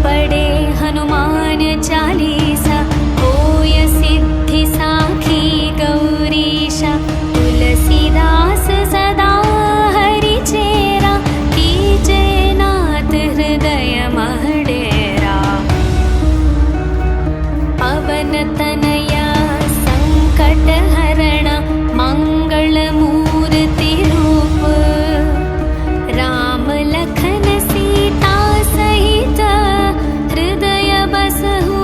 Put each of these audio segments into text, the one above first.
पढ़े हनुमान चालीसा, होय सिद्धि साखी गौरीशा। तुलसीदास सदा हरि चेरा, कीजे नाथ हृदय मह डेरा। पवन तनया संकट हरण, मंगल मूर्ति रूप। राम लखन सीता सहित, हृदय बसहु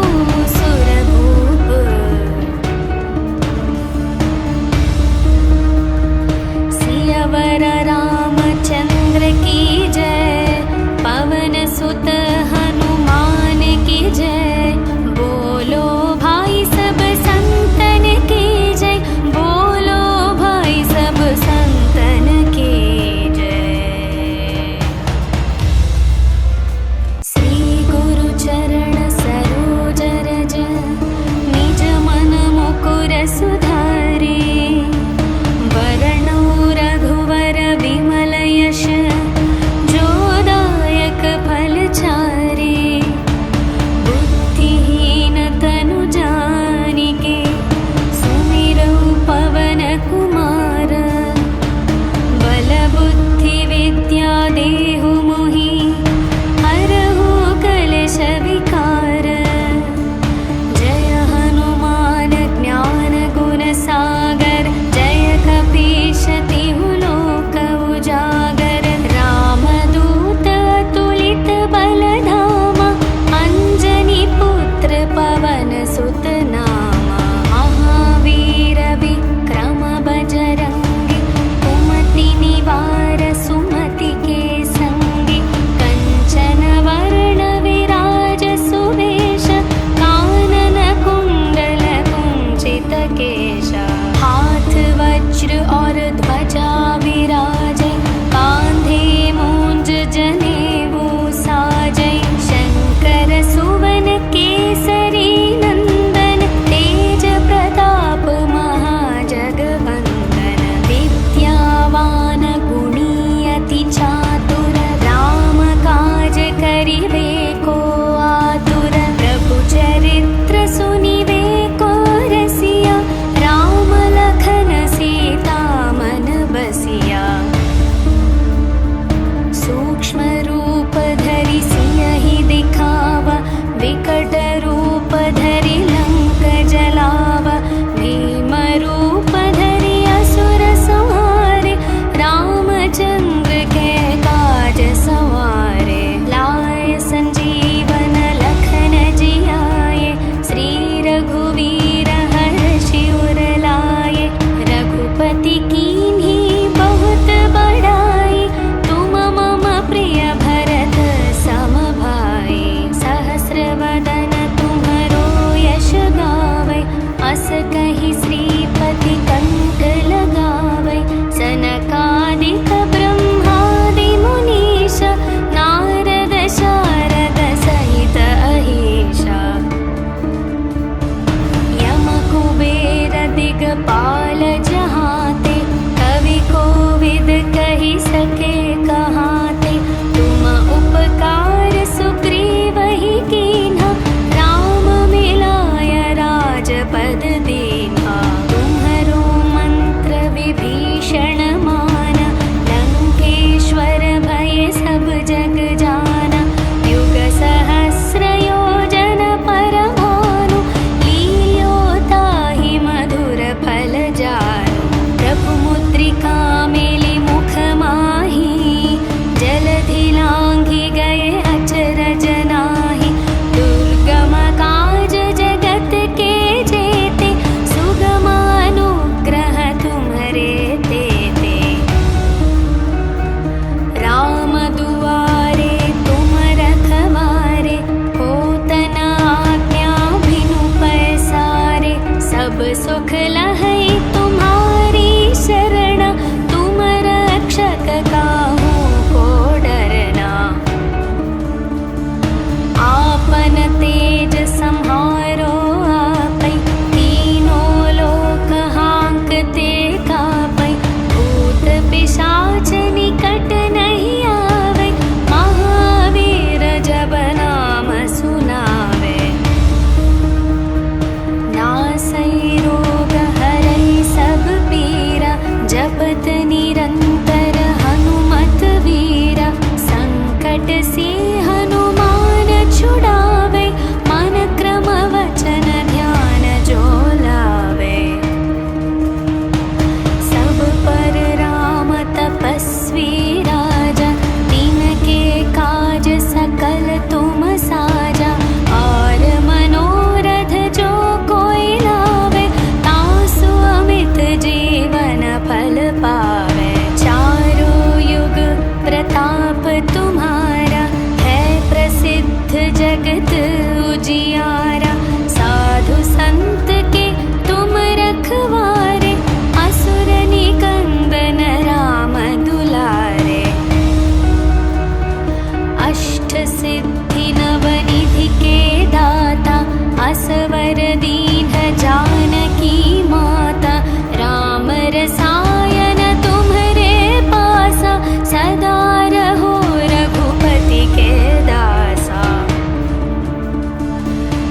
सिद्धि नवनिधि के दाता असवर दीन जानकी माता राम रसायन तुम्हारे पासा सदा रहो रघुपति के दासा।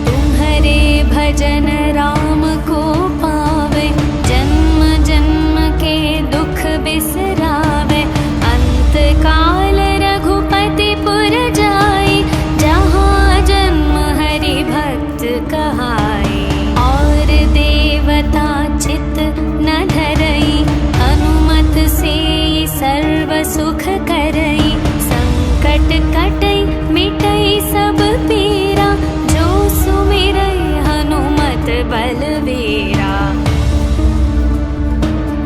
तुम्हारे भजन राम को पावे जन्म जन्म के दुख बिसरावे अंत काल रघुपति पुर जाए जहाँ जन्म हरि भक्त कहाए। और देवता चित न धरई हनुमत से सर्व सुख करई संकट कटई मिटई सब पीरा जो सुमिरई हनुमत बलवीरा।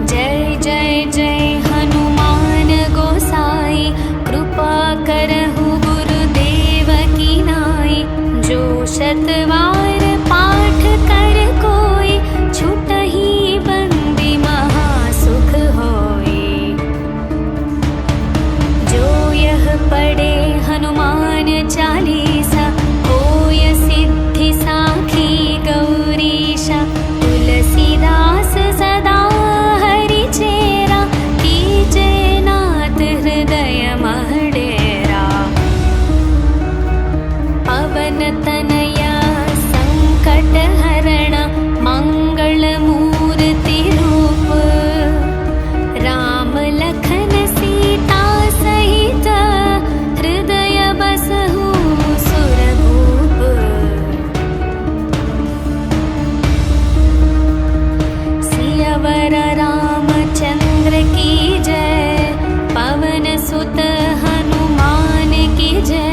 जय जय जय हनुमान गोसाई कृपा करहु गुरुदेव की नाई। जो शतवार पाठ कर कोई छुटहि बंदी महासुख होई। जो यह पढ़े हनुमान चालीसा होय सिद्धि साखी गौरीशा। तुलसीदास सदा हरि चेरा कीजे नाथ हृदय महडेरा। पवन तनया संकट हरण मंगल मूर्ति रूप राम लखन सीता सहित हृदय बसहु सुरभूप। सियावर रामचंद्र की जय पवन सुत हनुमान की जय।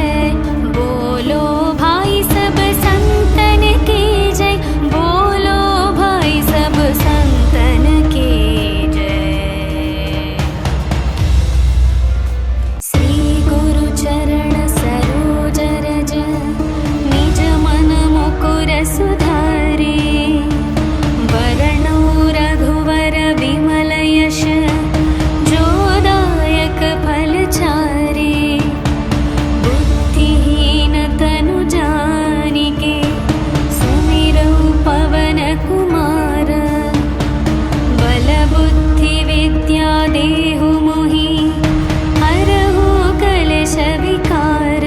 बोलो भाई सब संतन की जय बोलो भाई सब संतन की जय। श्री गुरु चरण सरोज रज निज मन मुकुर सुधारे। वरणो रघुवर विमल यश जो दायक फल चारे। बुद्धिहीन तनु जानिके सुमिरौ पवन कुमार। बल बुद्धि विद्या देहु मोहि हरहु कलेश विकार।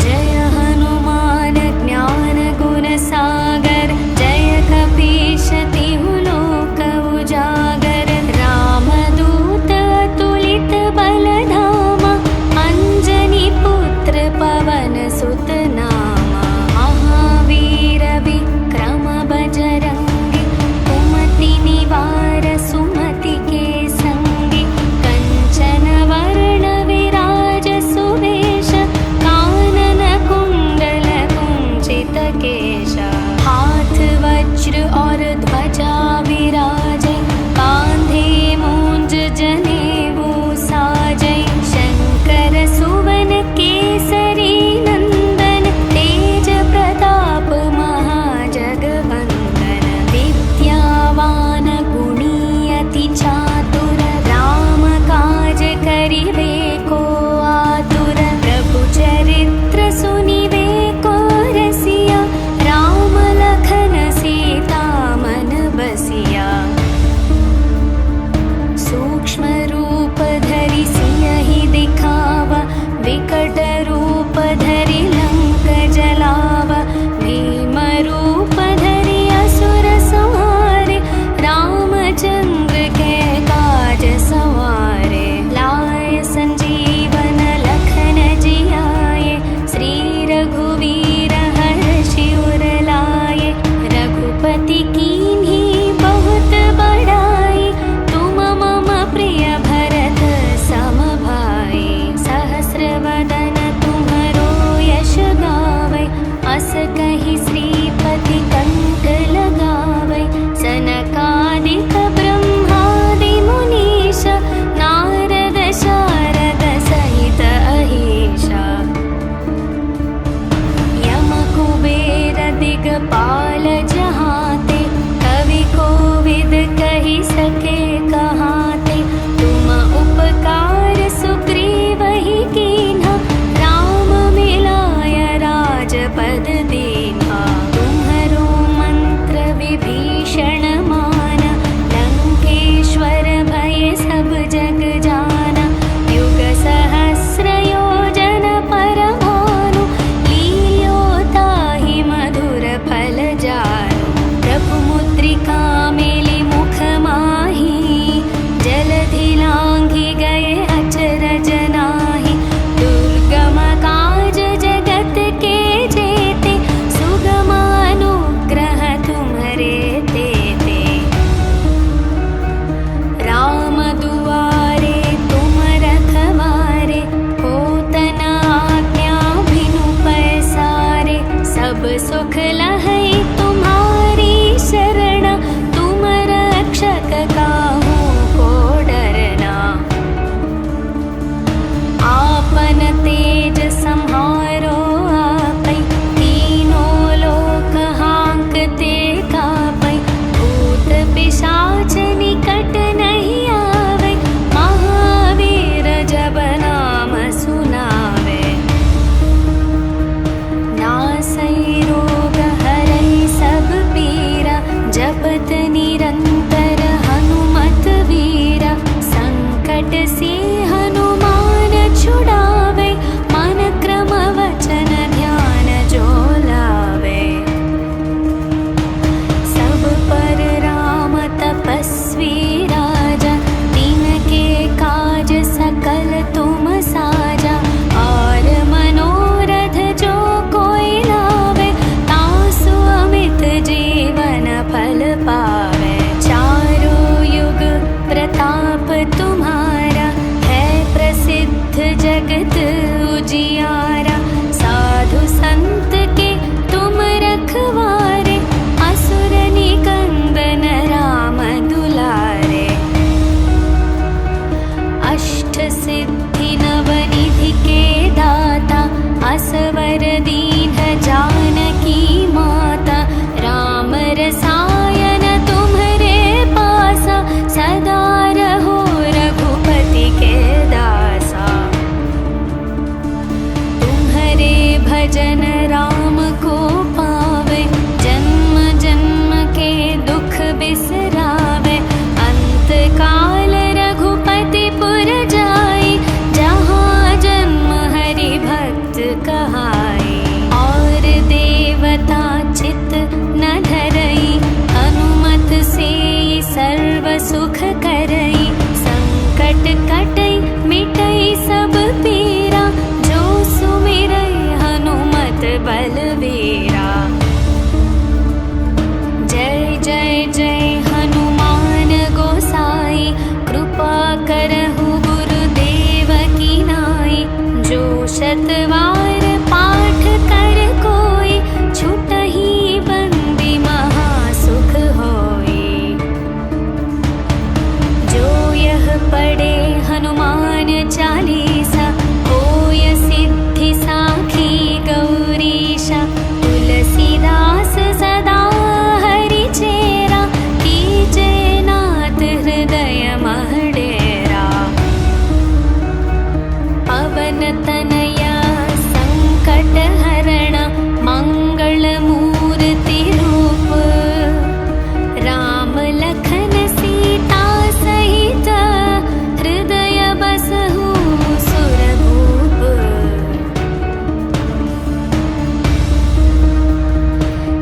जय हनुमान ज्ञान गुण सागर जय कपीश तिहु लोक उजागर। रामदूत अतुलित बल धामा अंजनी पुत्र पवन सुत नामा। महावीर विक्रम बजरंगी कुमति निवार सुमति के संगी। कंचन वर्ण विराज सुवेश कानन कुंडल कुंचित केशा। हाथ वज्र और ध्वजा विराजे कांधे मूंज जनेऊ साजै। शंकर सुवन केसरी नंदन तेज प्रताप महाजगवंदन। विद्यावान गुणी अति चातुर राम काज करिबे को आतुर। प्रभु चरित्र सुनिबे को रसिया राम लखन सीता मन बसिया। सूक्ष्म रूप धरि सियहि दिखावा विकट रूप धरि लंक जलावा। भीम रूप धरि असुर संहारे रामचंद्र के काज सवारे। लाए संजीवन लखन जियाए श्री रघुवीर हर्षि उर लाए। रघुपति कीन्ही बहुत बड़ाई तुम मम प्रिय भरत सम भाई। सहस्र वदन तुम्हरो यश भजन राम को पावे, जन्म जन्म के दुख बिसरावे। अंत काल रघुपति पुर जाई, जहाँ जन्म हरि भक्त कहाई। और देवता चित न धरई, हनुमत से सर्व सुख करई। संकट कटई मिटई सब पीरा, जो सुमिरई हनुमत बलवीरा। जय जय जय हनुमान गोसाई, कृपा करहु गुरुदेव की नाई। जो शतवार पाठ कर कोई, छुटहि बंदी महासुख होई। जो यह पढ़े हनुमान चालीसा, होय सिद्धि साखी गौरीशा। तुलसीदास सदा हरि चेरा, कीजे नाथ हृदय मह डेरा। पवन तनया संकट हरण, मंगल मूर्ति रूप। राम लखन सीता सहित, हृदय बसहु सुरभूप।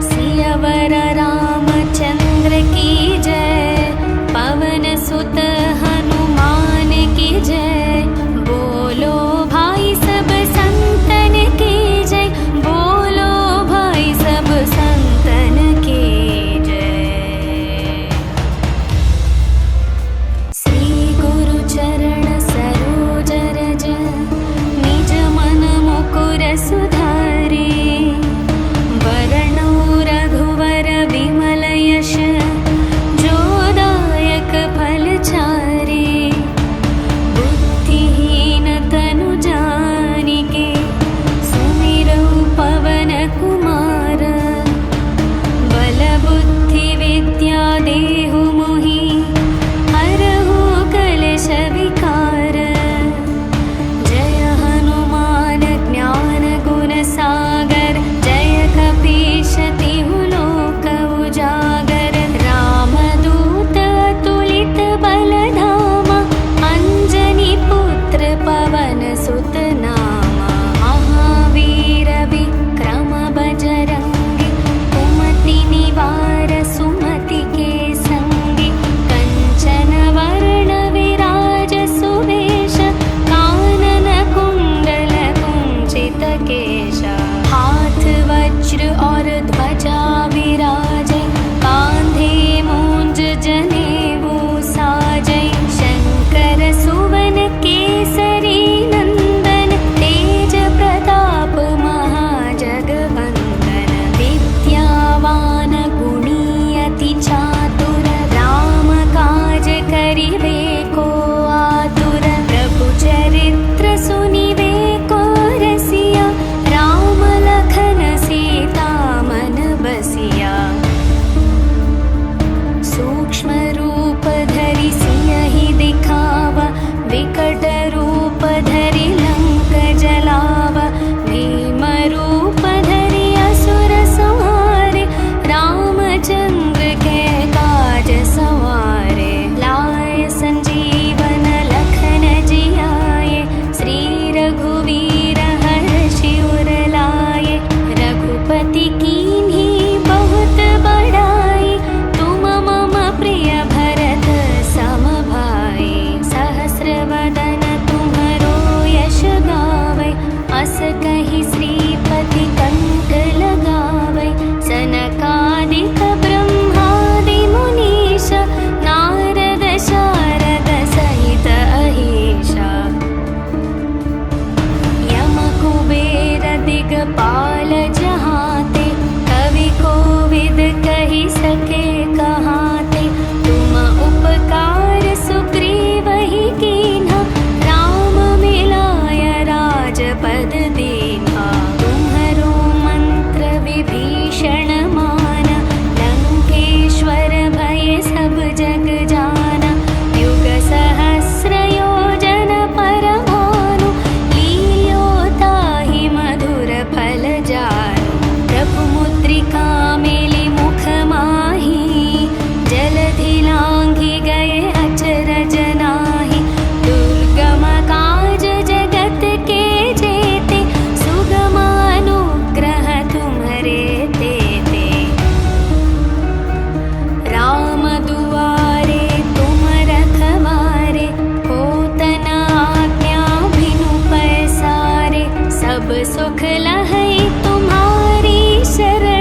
सियावर रामचंद्र की जय, पवन सुत हनुमान की जय। बोलो भाई सब संतन की जय, बोलो भाई सब संतन की जय। श्री गुरु चरण सरोज रज, निज मन मुकुर सुधारे। वरणो रघुवर विमल यश, जो दायक फल चारे। बुद्धिहीन तनु जानिके, सुमिरौ पवन कुमार। बल बुद्धि विद्या देहु मोहि, हरहु कलेश विकार। जय हनुमान ज्ञान गुण सागर, जय कपीश तिहु लोक उजागर। रामदूत अतुलित बल धामा, अंजनी पुत्र पवन सुत नामा। महावीर विक्रम बजरंगी, कुमति निवार सुमति के संगी। कंचन वर्ण विराज सुवेश, कानन कुंडल कुंचित केशा। हाथ वज्र और ध्वजा विराजे, कांधे मूंज जनेऊ साजे। शंकर सुवन केसरी नंदन, तेज प्रताप महाजगवंदन। विद्यावान गुणी अति चातुर, राम काज करिवे को आतुर। प्रभु चरित्र सुनिवे को रसिया, राम लखन सीता मन बसिया। सुख लहै तुम्हारी शरण